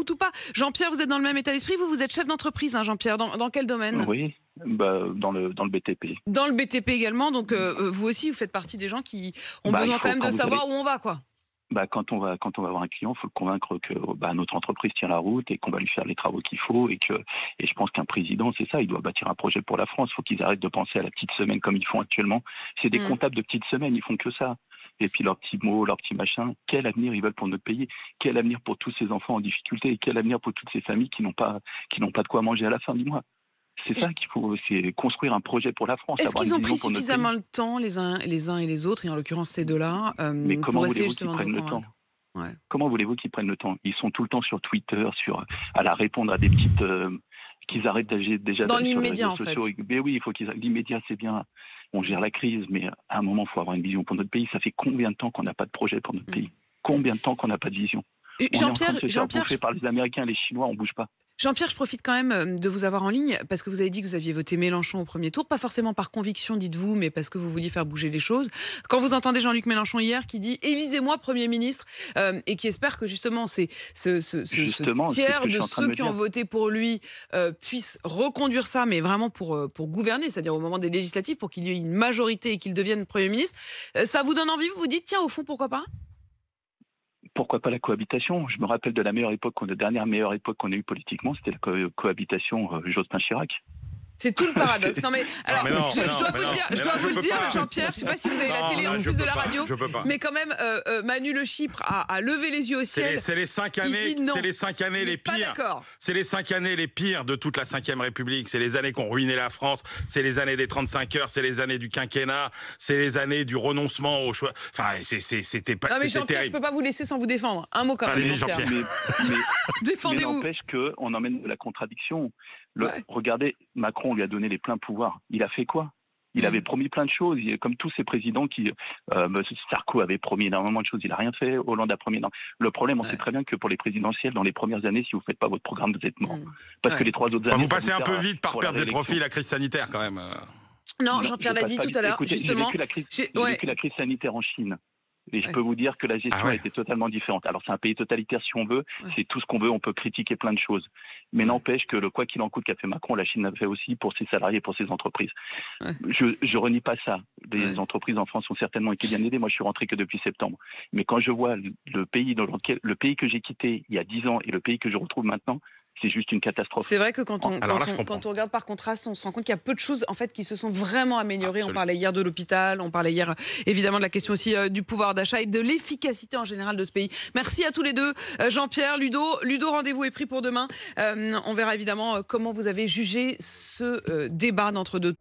route ou pas. Jean-Pierre, vous êtes dans le même état d'esprit, vous êtes chef d'entreprise, hein, Jean-Pierre, dans quel domaine? Oui, dans le BTP. Dans le BTP également, donc vous aussi, vous faites partie des gens qui ont besoin quand même de savoir où on va, quoi. Quand on va voir un client, il faut le convaincre que notre entreprise tient la route et qu'on va lui faire les travaux qu'il faut et je pense qu'un président, c'est ça, il doit bâtir un projet pour la France. Il faut qu'ils arrêtent de penser à la petite semaine comme ils font actuellement. C'est des comptables de petite semaine, ils font que ça. Et puis leurs petits mots, leurs petits machins. Quel avenir ils veulent pour notre pays? Quel avenir pour tous ces enfants en difficulté? Quel avenir pour toutes ces familles qui n'ont pas de quoi manger à la fin du mois? C'est ça qu'il faut, c'est construire un projet pour la France. Est-ce qu'ils ont pris suffisamment le temps, les uns et les autres, et en l'occurrence ces deux-là, mais comment pour essayer voulez-vous qu'ils justement de prennent vous le temps? convaincre? Comment voulez-vous qu'ils prennent le temps? Ils sont tout le temps sur Twitter, à la répondre à des petites... qu'ils arrêtent déjà Dans d'aller sur les l'immédiat, réseaux en fait. sociaux. Mais oui, il faut qu'ils... L'immédiat, c'est bien. On gère la crise, mais à un moment, il faut avoir une vision pour notre pays. Ça fait combien de temps qu'on n'a pas de projet pour notre pays? Combien de temps qu'on n'a pas de vision? On est en train de se faire bouffer par les Américains, les Chinois, on bouge pas. Jean-Pierre, je profite quand même de vous avoir en ligne parce que vous avez dit que vous aviez voté Mélenchon au premier tour, pas forcément par conviction, dites-vous, mais parce que vous vouliez faire bouger les choses. Quand vous entendez Jean-Luc Mélenchon hier qui dit « Élisez-moi Premier ministre » et qui espère que justement ce tiers de ceux qui ont voté pour lui puissent reconduire ça, mais vraiment pour gouverner, c'est-à-dire au moment des législatives, pour qu'il y ait une majorité et qu'il devienne Premier ministre, ça vous donne envie? Vous vous dites « Tiens, au fond, pourquoi pas ?» Pourquoi pas la cohabitation? Je me rappelle de la dernière meilleure époque qu'on a eue politiquement, c'était la cohabitation Jospin-Chirac. C'est tout le paradoxe. Non mais alors, je dois vous le dire, Jean-Pierre. Je ne sais pas si vous avez la télé en plus de la radio, mais quand même, Manu Le Chypre a levé les yeux au ciel. C'est les 5 années, les pires. C'est les 5 années les pires de toute la Ve République. C'est les années qui ont ruiné la France. C'est les années des 35 heures. C'est les années du quinquennat. C'est les années du renoncement au choix. Enfin, c'était pas. Non mais Jean-Pierre, terrible. Je peux pas vous laisser sans vous défendre. Un mot quand même. Allez, Jean-Pierre. Défendez-vous. Mais n'empêche qu'on emmène de la contradiction. Regardez, Macron lui a donné les pleins pouvoirs. Il a fait quoi? Il avait promis plein de choses, comme tous ces présidents qui... Sarko avait promis énormément de choses, il n'a rien fait. Hollande a promis... Non. Le problème, on sait très bien que pour les présidentielles, dans les premières années, si vous ne faites pas votre programme, vous êtes mort. Parce que les 3 autres années... Vous passez un peu vite par perdre des profits, la crise sanitaire, quand même. Non, Jean-Pierre l'a dit tout à l'heure, justement. J'ai vécu la crise sanitaire en Chine. Et je peux vous dire que la gestion a été totalement différente. Alors c'est un pays totalitaire si on veut, c'est tout ce qu'on veut, on peut critiquer plein de choses. Mais n'empêche que le quoi qu'il en coûte qu'a fait Macron, la Chine l'a fait aussi pour ses salariés, pour ses entreprises. Je renie pas ça. Les entreprises en France ont certainement été bien aidées. Moi je suis rentré que depuis septembre. Mais quand je vois le pays que j'ai quitté il y a 10 ans et le pays que je retrouve maintenant, c'est juste une catastrophe. C'est vrai que quand on regarde par contraste, on se rend compte qu'il y a peu de choses en fait qui se sont vraiment améliorées. Absolument. On parlait hier de l'hôpital, on parlait hier évidemment de la question aussi du pouvoir d'achat et de l'efficacité en général de ce pays. Merci à tous les deux, Jean-Pierre, Ludo, rendez-vous est pris pour demain. On verra évidemment comment vous avez jugé ce débat d'entre deux.